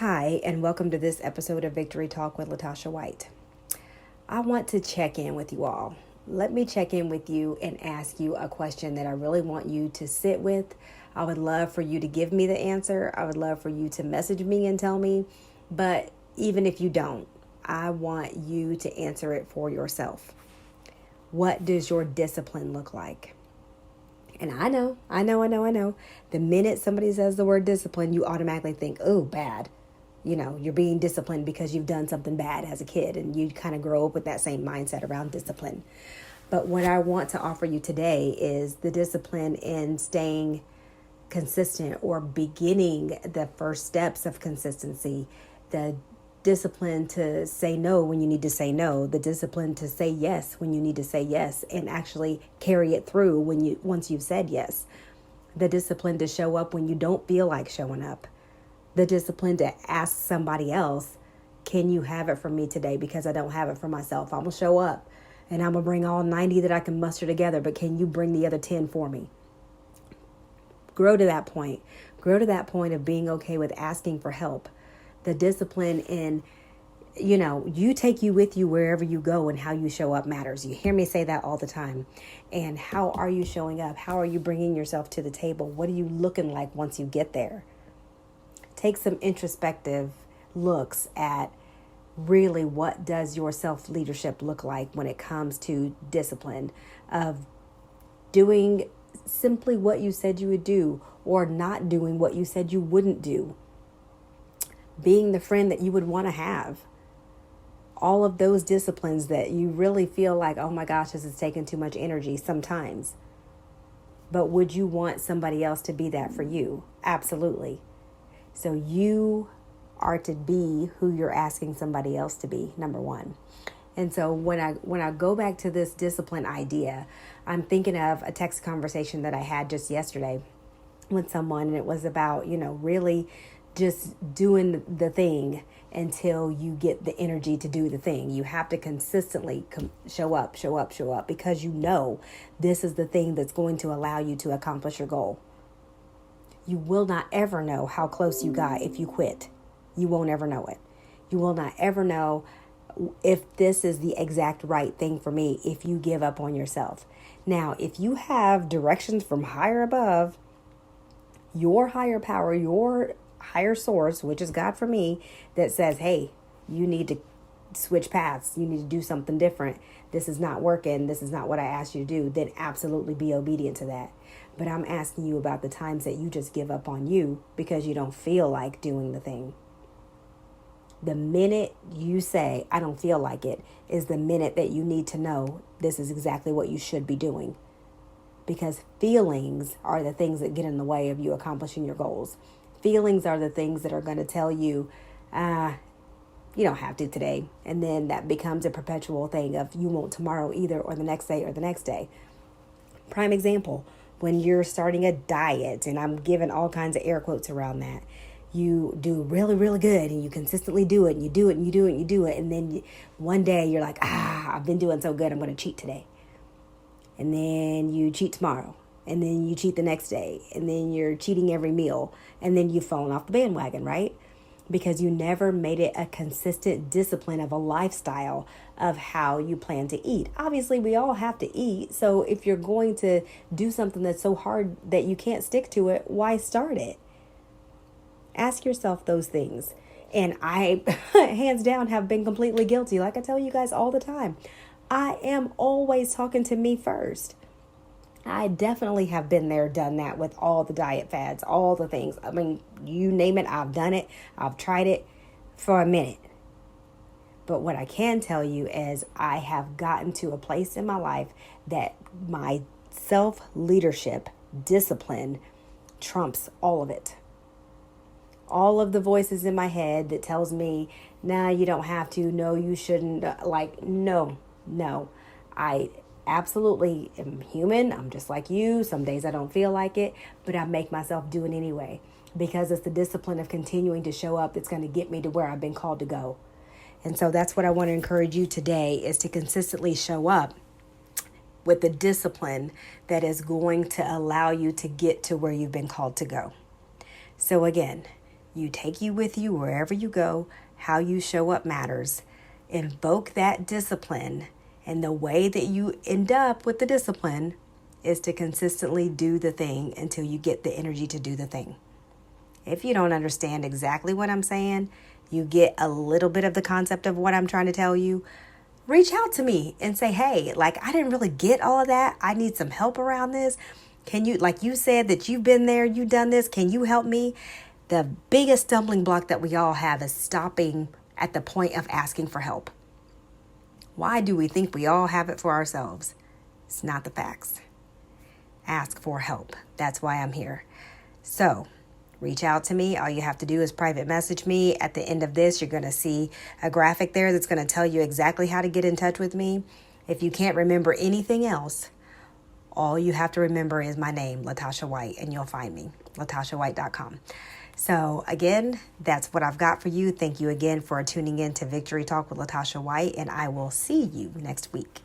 Hi, and welcome to this episode of Victory Talk with Latasha White. I want to check in with you all. Let me check in with you and ask you a question that I really want you to sit with. I would love for you to give me the answer. I would love for you to message me and tell me. But even if you don't, I want you to answer it for yourself. What does your discipline look like? And I know. The minute somebody says the word discipline, you automatically think, oh, bad. You know, you're being disciplined because you've done something bad as a kid, and you kind of grow up with that same mindset around discipline. But what I want to offer you today is the discipline in staying consistent or beginning the first steps of consistency, the discipline to say no when you need to say no, the discipline to say yes when you need to say yes and actually carry it through once you've said yes, the discipline to show up when you don't feel like showing up, the discipline to ask somebody else, can you have it for me today because I don't have it for myself? I'm going to show up and I'm going to bring all 90 that I can muster together, but can you bring the other 10 for me? Grow to that point. Grow to that point of being okay with asking for help. The discipline in, you take you with you wherever you go, and how you show up matters. You hear me say that all the time. And how are you showing up? How are you bringing yourself to the table? What are you looking like once you get there? Take some introspective looks at really what does your self-leadership look like when it comes to discipline of doing simply what you said you would do or not doing what you said you wouldn't do. Being the friend that you would want to have. All of those disciplines that you really feel like, oh my gosh, this is taking too much energy sometimes. But would you want somebody else to be that for you? Absolutely. So you are to be who you're asking somebody else to be, number one. And so when I go back to this discipline idea, I'm thinking of a text conversation that I had just yesterday with someone, and it was about, really just doing the thing until you get the energy to do the thing. You have to consistently show up, because this is the thing that's going to allow you to accomplish your goal. You will not ever know how close you got if you quit. You won't ever know it. You will not ever know if this is the exact right thing for me if you give up on yourself. Now, if you have directions from higher above, your higher power, your higher source, which is God for me, that says, hey, you need to switch paths. You need to do something different. This is not working. This is not what I asked you to do. Then absolutely be obedient to that. But I'm asking you about the times that you just give up on you because you don't feel like doing the thing. The minute you say, I don't feel like it, is the minute that you need to know this is exactly what you should be doing. Because feelings are the things that get in the way of you accomplishing your goals. Feelings are the things that are going to tell you, you don't have to today. And then that becomes a perpetual thing of you won't tomorrow either, or the next day or the next day. Prime example, when you're starting a diet, and I'm giving all kinds of air quotes around that, you do really, really good and you consistently do it and you do it and you do it and you do it. And then one day you're like, I've been doing so good, I'm going to cheat today. And then you cheat tomorrow. And then you cheat the next day. And then you're cheating every meal. And then you've fallen off the bandwagon, right? Because you never made it a consistent discipline of a lifestyle of how you plan to eat. Obviously, we all have to eat. So if you're going to do something that's so hard that you can't stick to it, why start it? Ask yourself those things. And I, hands down, have been completely guilty. Like I tell you guys all the time, I am always talking to me first. I definitely have been there, done that with all the diet fads, all the things. I mean, you name it, I've done it. I've tried it for a minute. But what I can tell you is I have gotten to a place in my life that my self-leadership discipline trumps all of it. All of the voices in my head that tells me, nah, you don't have to. No, you shouldn't. No. I absolutely am human. I'm just like you. Some days I don't feel like it, but I make myself do it anyway because it's the discipline of continuing to show up that's going to get me to where I've been called to go. And so that's what I want to encourage you today, is to consistently show up with the discipline that is going to allow you to get to where you've been called to go. So again, You take you with you wherever you go. How you show up matters. Invoke that discipline. And the way that you end up with the discipline is to consistently do the thing until you get the energy to do the thing. If you don't understand exactly what I'm saying, you get a little bit of the concept of what I'm trying to tell you, reach out to me and say, hey, like, I didn't really get all of that. I need some help around this. Can you, like you said that you've been there, you've done this. Can you help me? The biggest stumbling block that we all have is stopping at the point of asking for help. Why do we think we all have it for ourselves? It's not the facts. Ask for help. That's why I'm here. So reach out to me. All you have to do is private message me. At the end of this, you're going to see a graphic there that's going to tell you exactly how to get in touch with me. If you can't remember anything else, all you have to remember is my name, Latasha White, and you'll find me, LatashaWhite.com. So again, that's what I've got for you. Thank you again for tuning in to Victory Talk with Latasha White, and I will see you next week.